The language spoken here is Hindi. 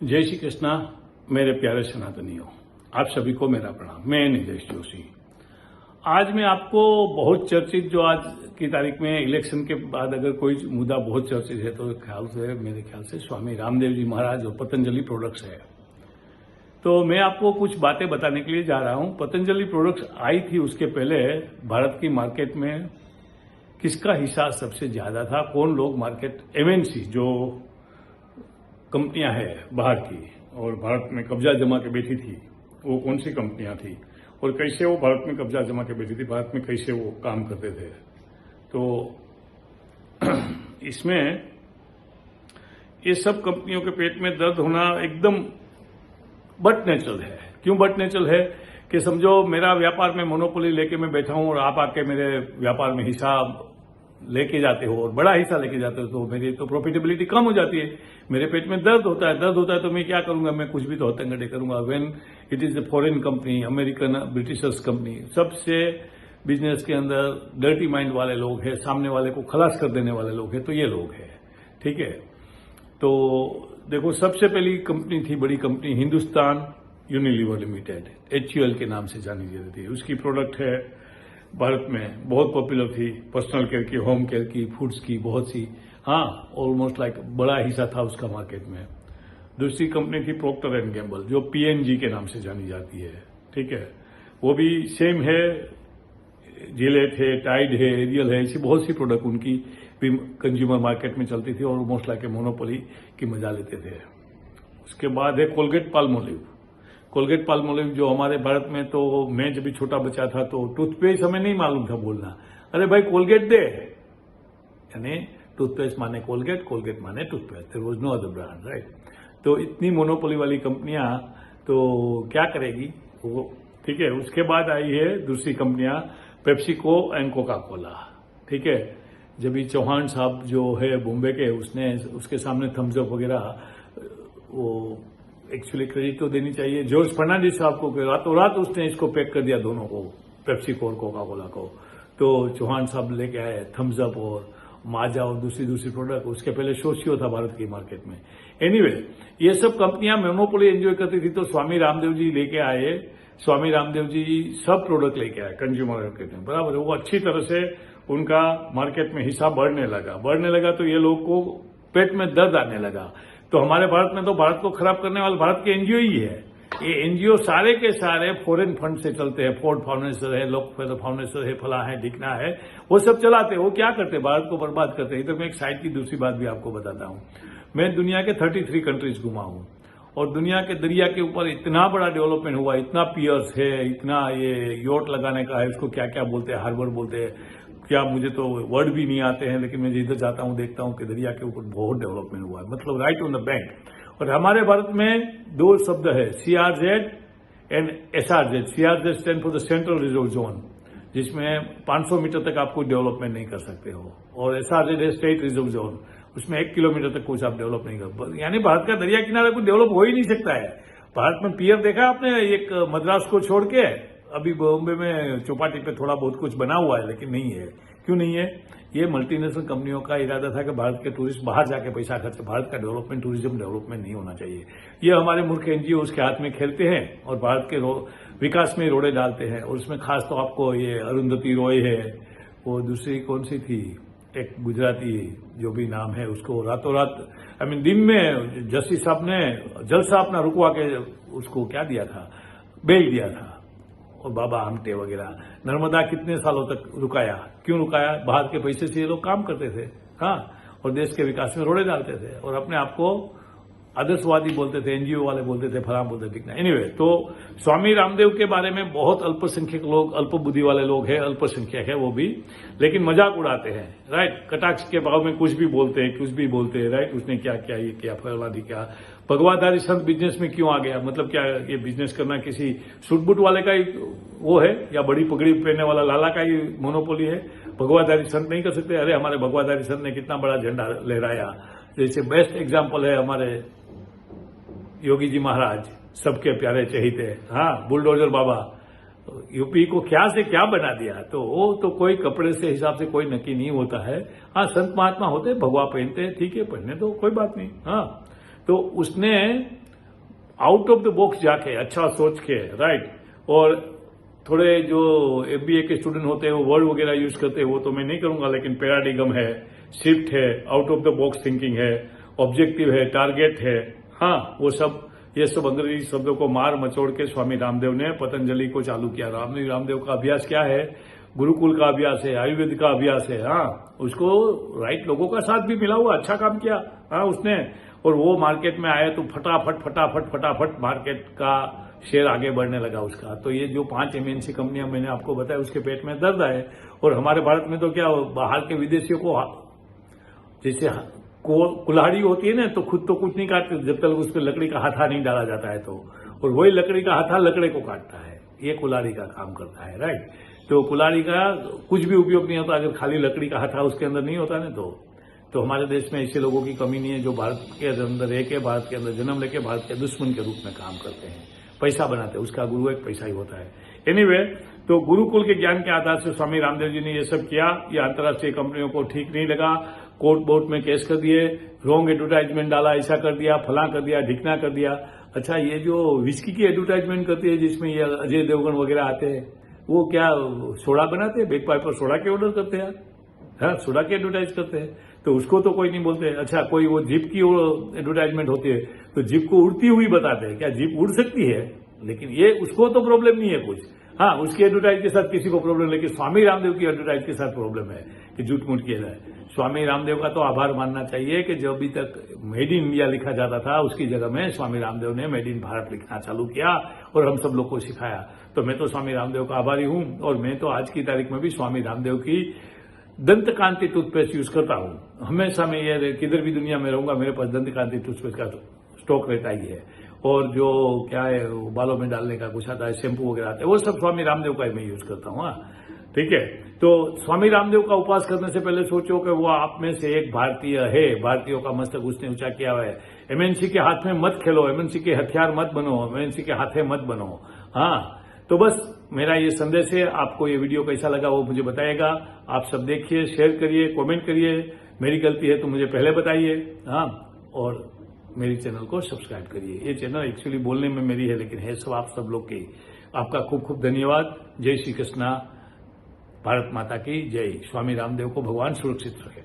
जय श्री कृष्णा। मेरे प्यारे सनातनियों, आप सभी को मेरा प्रणाम। मैं नीलेश जोशी। आज मैं आपको बहुत चर्चित, जो आज की तारीख में इलेक्शन के बाद अगर कोई मुद्दा बहुत चर्चित है तो मेरे ख्याल से स्वामी रामदेव जी महाराज और पतंजलि प्रोडक्ट्स है। तो मैं आपको कुछ बातें बताने के लिए जा रहा हूं। पतंजलि प्रोडक्ट्स आई थी, उसके पहले भारत की मार्केट में किसका हिस्सा सबसे ज्यादा था, कौन लोग मार्केट, एमएनसी जो कंपनियां हैं बाहर की और भारत में कब्जा जमा के बैठी थी, वो कौन सी कंपनियां थी और कैसे वो भारत में कब्जा जमा के बैठी थी, भारत में कैसे वो काम करते थे। तो इसमें ये सब कंपनियों के पेट में दर्द होना एकदम बट नेचुरल है। क्यों बट नेचुरल है कि समझो मेरा व्यापार में मोनोपोली लेके मैं बैठा हूं और आप आके मेरे व्यापार में हिस्सा लेके जाते हो और बड़ा हिस्सा लेके जाते हो, तो मेरी तो प्रॉफिटेबिलिटी कम हो जाती है। मेरे पेट में दर्द होता है तो मैं क्या करूंगा, मैं कुछ भी तो हत्थंगड़े करूंगा। When it is a foreign company, American, Britishers company, सबसे बिजनेस के अंदर डर्टी माइंड वाले लोग हैं, सामने वाले को खलास कर देने वाले लोग हैं, तो ये लोग हैं। ठीक है, तो देखो, सबसे पहली कंपनी थी, बड़ी company, Hindustan Unilever limited, HUL के नाम से जानी जाती थी। उसकी प्रोडक्ट है भारत में बहुत पॉपुलर थी, पर्सनल केयर की, होम केयर की, फूड्स की, बहुत सी, हाँ, ऑलमोस्ट लाइक बड़ा हिस्सा था उसका मार्केट में। दूसरी कंपनी थी प्रोक्टर एंड गैम्बल, जो PNG के नाम से जानी जाती है। ठीक है, वो भी सेम है, जिलेट है, टाइड है, एरियल है, ऐसी बहुत सी प्रोडक्ट उनकी भी कंज्यूमर मार्केट में चलती थी और ऑलमोस्ट लाइक मोनोपोली की मजा लेते थे। उसके बाद है कोलगेट पाल्मोलिव। कोलगेट पाल्मोलिव जो हमारे भारत में, तो मैं जब भी छोटा बच्चा था तो टूथपेस्ट हमें नहीं मालूम था बोलना, अरे भाई कोलगेट दे, यानी टूथपेस्ट माने कोलगेट, कोलगेट माने toothpaste, there was no other brand, right. तो इतनी मोनोपोली वाली कंपनियां तो क्या करेगी वो। ठीक है, उसके बाद आई है दूसरी कंपनियां, पेप्सिको एंड कोका कोला। ठीक है, जब भी चौहान साहब जो है बॉम्बे के, उसने उसके सामने थम्स अप वगैरह, वो एक्चुअली क्रेडिट तो देनी चाहिए जॉर्ज फर्नांडिस साहब को, रातों रात उसने इसको पैक कर दिया, दोनों को, पेप्सिको और कोका कोला को। तो चौहान साहब लेके आए थम्स अप और माजा और दूसरी प्रोडक्ट। उसके पहले सोशियो था भारत की मार्केट में। एनीवे, ये सब कंपनियां मोनोपोली एंजॉय करती थी, तो स्वामी रामदेव जी लेके आए। स्वामी रामदेव जी सब प्रोडक्ट लेके आए कंज्यूमर मार्केट में, बराबर। वो अच्छी तरह से उनका मार्केट में हिस्सा बढ़ने लगा, तो ये लोग को पेट में दर्द आने लगा। तो हमारे भारत में तो भारत को खराब करने वाले भारत के एनजीओ ही है। ये एनजीओ सारे के सारे फॉरेन फंड से चलते हैं। फोर्ड फाउंडेशन है, लोकफेलो फाउंडेशन है, फला है, ढिकना है, वो सब चलाते हैं। वो क्या करते हैं, भारत को बर्बाद करते हैं। इधर मैं एक साइड की दूसरी बात भी आपको बताता हूं। मैं दुनिया के 33 कंट्रीज घुमा हूं और दुनिया के दरिया के ऊपर इतना बड़ा डेवलपमेंट हुआ, इतना पियर्स है, इतना ये योट लगाने का है, उसको क्या क्या बोलते हैं, हार्बर बोलते हैं, क्या मुझे तो वर्ड भी नहीं आते हैं, लेकिन मैं जिधर जाता हूं देखता हूं कि दरिया के ऊपर बहुत डेवलपमेंट हुआ है, मतलब राइट ऑन द बैंक। और हमारे भारत में दो शब्द है, CRZ and SRZ। CRZ stand for the central reserve zone, जिसमें 500 मीटर तक आप कोई डेवलपमेंट नहीं कर सकते हो, और SRZ है स्टेट रिजर्व जोन, उसमें 1 किलोमीटर तक कुछ आप डेवलप नहीं कर, यानी भारत का दरिया किनारा कुछ डेवलप हो ही नहीं सकता है। भारत में पियर देखा आपने, एक मद्रास को छोड़ के, अभी बॉम्बे में चौपाटी पे थोड़ा बहुत कुछ बना हुआ है, लेकिन नहीं है। क्यों नहीं है? ये मल्टीनेशनल कंपनियों का इरादा था कि भारत के टूरिस्ट बाहर जाके पैसा खर्च, भारत का डेवलपमेंट, टूरिज्म डेवलपमेंट नहीं होना चाहिए। ये हमारे मुल्क एनजीओ उसके हाथ में खेलते हैं और भारत के विकास में रोड़े डालते हैं। और उसमें खास तो आपको ये अरुंधति रॉय है, वो दूसरी कौन सी थी, एक गुजराती, जो भी नाम है, उसको रातों रात, दिन में जस्टिस साहब ने जलसा अपना रुकवा के उसको क्या दिया था, बेल दिया था। और बाबा आमटे वगैरह, नर्मदा कितने सालों तक रुकाया, क्यों रुकाया? बाहर के पैसे से ये लोग काम करते थे, हाँ, और देश के विकास में रोड़े डालते थे और अपने आप को आदर्शवादी बोलते थे, एनजीओ वाले बोलते थे, फलां बोलते थे। एनीवे, तो स्वामी रामदेव के बारे में बहुत अल्पसंख्यक लोग, अल्प बुद्धि वाले लोग हैं, अल्पसंख्यक है वो भी, लेकिन मजाक उड़ाते हैं, राइट। कटाक्ष के भाव में कुछ भी बोलते हैं, राइट। उसने क्या किया, ये क्या, फलादी क्या। भगवाधारी संत बिजनेस में क्यों आ गया? मतलब क्या ये बिजनेस करना किसी सूट-बूट वाले का ही वो है, या बड़ी पगड़ी पहनने वाला लाला का ही मोनोपोली है? भगवाधारी संत नहीं कर सकते? अरे हमारे भगवाधारी संत ने कितना बड़ा झंडा लहराया। जैसे बेस्ट एग्जाम्पल है हमारे योगी जी महाराज, सबके प्यारे चहीते, हाँ, बुलडोजर बाबा, यूपी को क्या से क्या बना दिया। तो वो तो कोई कपड़े से हिसाब से कोई नक्की नहीं होता है। हाँ, संत महात्मा होते, भगवा पहनते, ठीक है, पहनने तो कोई बात नहीं। हाँ, तो उसने आउट ऑफ द बॉक्स जाके अच्छा सोच के, राइट, और थोड़े जो एमबीए के स्टूडेंट होते हैं वो वर्ड वगैरह यूज करते हैं, वो तो मैं नहीं करूंगा, लेकिन पैराडिगम है, शिफ्ट है, out of the box thinking है, ऑब्जेक्टिव है, टारगेट है, हाँ, वो सब, ये सब अंग्रेजी शब्दों को मार मचोड़ के स्वामी रामदेव ने पतंजलि को चालू किया। रामदेव का अभ्यास क्या है? गुरुकुल का अभ्यास है, आयुर्वेद का अभ्यास है। हाँ, उसको राइट लोगों का साथ भी मिला हुआ, अच्छा काम किया हाँ उसने, और वो मार्केट में आया तो फटाफट मार्केट का शेयर आगे बढ़ने लगा उसका। तो ये जो 5 एमएनसी कंपनियां मैंने आपको बताया, उसके पेट में दर्द है। और हमारे भारत में तो क्या, बाहर के विदेशियों को जैसे कुल्हाड़ी होती है ना, तो खुद तो कुछ नहीं काटते जब तक उस पर लकड़ी का हाथा नहीं डाला जाता है, तो और वही लकड़ी का हाथा लकड़े को काटता है, ये कुल्हाड़ी का काम करता है, राइट। तो कुल्हाड़ी का कुछ भी उपयोग नहीं होता अगर खाली लकड़ी का हाथा उसके अंदर नहीं होता ना। तो हमारे देश में ऐसे लोगों की कमी नहीं है जो भारत के अंदर रह के, भारत के अंदर जन्म लेके भारत के दुश्मन के रूप में काम करते हैं, पैसा बनाते हैं, उसका गुरु एक पैसा ही होता है। एनीवे, तो गुरुकुल के ज्ञान के आधार से स्वामी रामदेव जी ने ये सब किया। ये अंतर्राष्ट्रीय कंपनियों को ठीक नहीं लगा, कोर्ट बोर्ड में केस कर दिए, रॉन्ग एडवर्टाइजमेंट डाला, ऐसा कर दिया, फला कर दिया, ढिकना कर दिया। अच्छा, ये जो विस्की की एडवर्टाइजमेंट करती है जिसमें ये अजय देवगन वगैरह आते हैं, वो क्या सोडा बनाते हैं? बेक पाइपर सोडा के ऑर्डर करते हैं, हाँ, सोडा की एडवर्टाइज करते हैं, तो उसको तो कोई नहीं बोलते। अच्छा, कोई वो जीप की एडवर्टाइजमेंट होती है तो जीप को उड़ती हुई बताते हैं, क्या जीप उड़ सकती है? लेकिन ये उसको तो प्रॉब्लम नहीं है कुछ, हाँ, उसकी एडवर्टाइज के साथ किसी को प्रॉब्लम, लेकिन स्वामी रामदेव की एडवर्टाइज के साथ प्रॉब्लम है कि झूठ मूठ किया जाए। स्वामी रामदेव का तो आभार मानना चाहिए कि जो अभी तक मेड इन इंडिया लिखा जाता था उसकी जगह में स्वामी रामदेव ने मेड इन भारत लिखना चालू किया और हम सब लोग को सिखाया। तो मैं तो स्वामी रामदेव का आभारी हूं, और मैं तो आज की तारीख में भी स्वामी रामदेव की दंत कांति टूथपेस्ट यूज करता हूं। हमेशा मैं ये किधर भी दुनिया में रहूंगा मेरे पास दंत कांति टूथपेस्ट का स्टॉक रहता ही है। और जो क्या है बालों में डालने का कुछ आता है, शैम्पू वगैरह आता है, वो सब स्वामी रामदेव का ही मैं यूज करता हूँ। ठीक है, तो स्वामी रामदेव का उपास करने से पहले सोचो कि वो आप में से एक भारतीय है, भारतीयों का मस्तक उसने ऊंचा किया हुआ है। एमएनसी के हाथ में मत खेलो, एमएनसी के हथियार मत बनो, एमएनसी के हाथे मत बनो। हाँ, तो बस मेरा ये संदेश है। आपको ये वीडियो कैसा लगा वो मुझे बताइएगा। आप सब देखिए, शेयर करिए, कमेंट करिए। मेरी गलती है तो मुझे पहले बताइए, हाँ, और मेरी चैनल को सब्सक्राइब करिए। ये चैनल एक्चुअली बोलने में मेरी है, लेकिन है सब आप सब लोग की। आपका खूब खूब धन्यवाद। जय श्री कृष्णा, भारत माता की जय। स्वामी रामदेव को भगवान सुरक्षित रखे।